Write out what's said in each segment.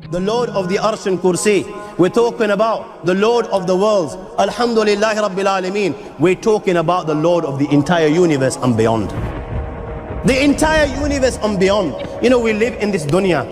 the Lord of the Arsh and Kursi. We're talking about the Lord of the worlds. Alhamdulillah Rabbil Alameen. We're talking about the Lord of the entire universe and beyond. The entire universe and beyond. You know, we live in this dunya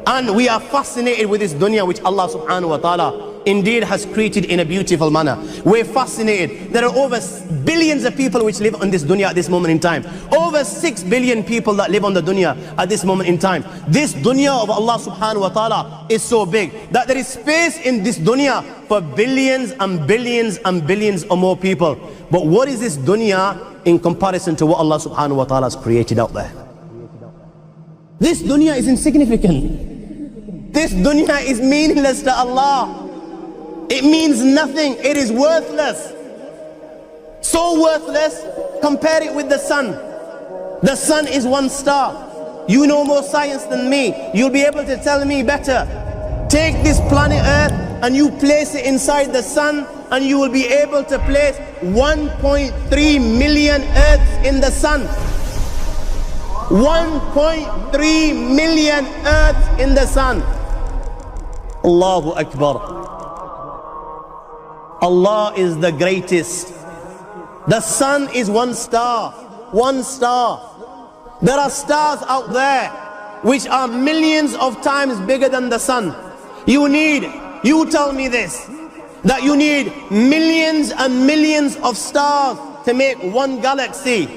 and we are fascinated with this dunya which Allah subhanahu wa ta'ala indeed has created in a beautiful manner. We're fascinated. There are over billions of people which live on this dunya at this moment in time. Over 6 billion people that live on the dunya at this moment in time. This dunya of Allah subhanahu wa ta'ala is so big that there is space in this dunya for billions and billions and billions or more people. But what is this dunya in comparison to what Allah subhanahu wa ta'ala has created out there? This dunya is insignificant. This dunya is meaningless to Allah. It means nothing. It is worthless. So worthless, compare it with the sun. The sun is one star. You know more science than me. You'll be able to tell me better. Take this planet Earth and you place it inside the sun and you will be able to place 1.3 million Earths in the sun. 1.3 million Earths in the sun. Allahu Akbar. Allah is the greatest. The sun is one star. One star. There are stars out there which are millions of times bigger than the sun. You tell me this, that you need millions and millions of stars to make one galaxy.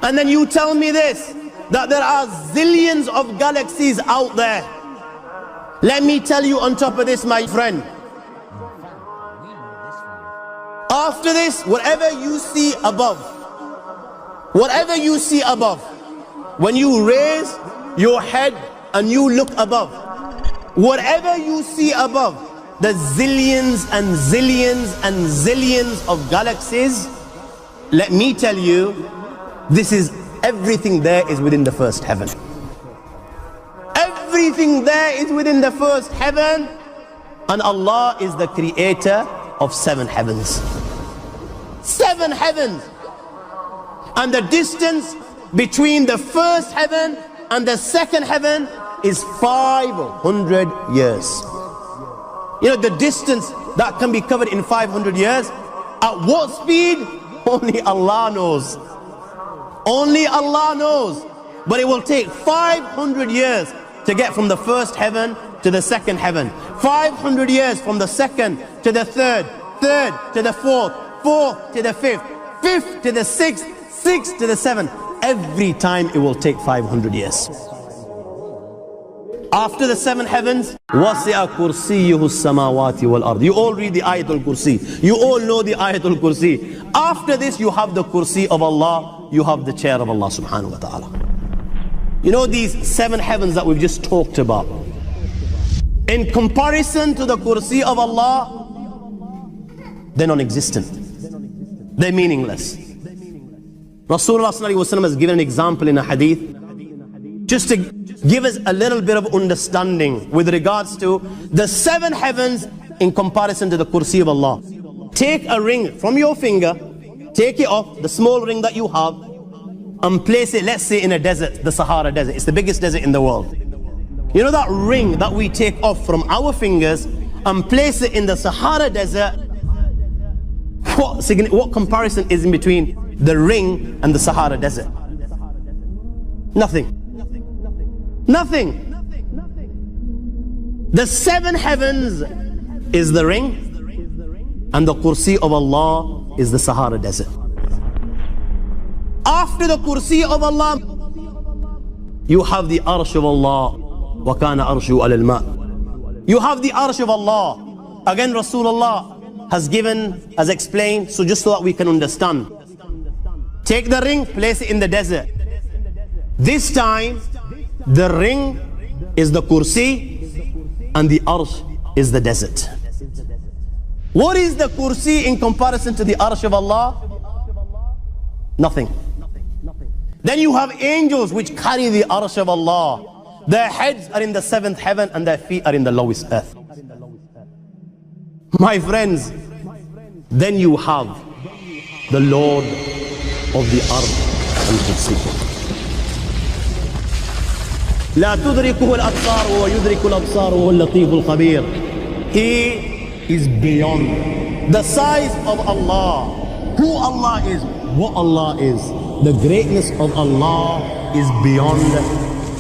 And then you tell me this, that there are zillions of galaxies out there. Let me tell you on top of this, my friend, after this, whatever you see above, when you raise your head and you look above, whatever you see above, the zillions and zillions and zillions of galaxies, let me tell you, this is everything there is within the first heaven. Everything there is within the first heaven, and Allah is the creator of 7 heavens. 7 heavens. And the distance between the first heaven and the second heaven is 500 years. You know, the distance that can be covered in 500 years, at what speed? Only Allah knows. Only Allah knows. But it will take 500 years to get from the first heaven to the second heaven. 500 years from the second to the third, third to the fourth, fourth to the fifth, fifth to the sixth, sixth to the seventh. Every time it will take 500 years. After the 7 heavens, وَسِعَ كُرْسِيُّهُ السَّمَاوَاتِ وَالْأَرْضِ. You all read the Ayatul Kursi. You all know the Ayatul Kursi. After this, you have the Kursi of Allah. You have the chair of Allah subhanahu wa ta'ala. You know these 7 heavens that we've just talked about, in comparison to the Kursi of Allah, they're non-existent. They're meaningless. Rasulullah sallallahu alaihi wasallam has given an example in a hadith just to give us a little bit of understanding with regards to the 7 heavens in comparison to the Kursi of Allah. Take a ring from your finger, take it off, the small ring that you have, and place it, let's say, in a desert, the Sahara Desert. It's the biggest desert in the world. You know that ring that we take off from our fingers and place it in the Sahara Desert? What comparison is in between the ring and the Sahara Desert? Nothing. Nothing. The 7 heavens is the ring, and the Kursi of Allah is the Sahara Desert. After the Kursi of Allah, you have the Arsh of Allah. وَكَانَ أَرْشُهُ عَلَى الْمَاءِ. You have the Arsh of Allah. Again, Rasulullah has explained, so just so that we can understand. Take the ring, place it in the desert. This time, the ring is the Kursi and the Arsh is the desert. What is the Kursi in comparison to the Arsh of Allah? Nothing. Then you have angels which carry the Arsh of Allah. Their heads are in the 7th heaven and their feet are in the lowest earth. My friends, then you have the Lord of the Arsh and Kursi. لا تدركه الأبصار وهو يدرك الأبصار وهو اللطيف الخبير. He is beyond the size of Allah, who Allah is, what Allah is. The greatness of Allah is beyond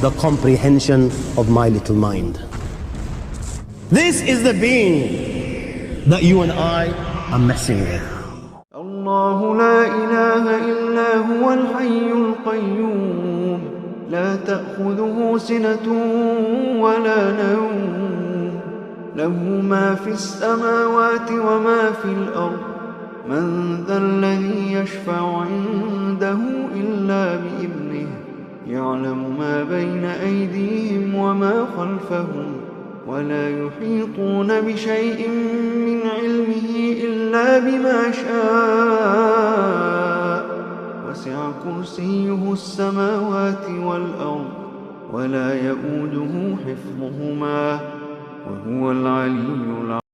the comprehension of my little mind. This is the being that you and I are messing with. الله لا إله إلا هو الحي القيوم لا تأخذه سنة ولا نوم له ما في السماوات وما في الأرض من ذا الذي يشفع عنده إلا بإذنه يعلم ما بين أيديهم وما خلفهم ولا يحيطون بشيء من علمه إلا بما شاء وسع كرسيه السماوات والأرض ولا يؤوده حفظهما وهو العلي العظيم.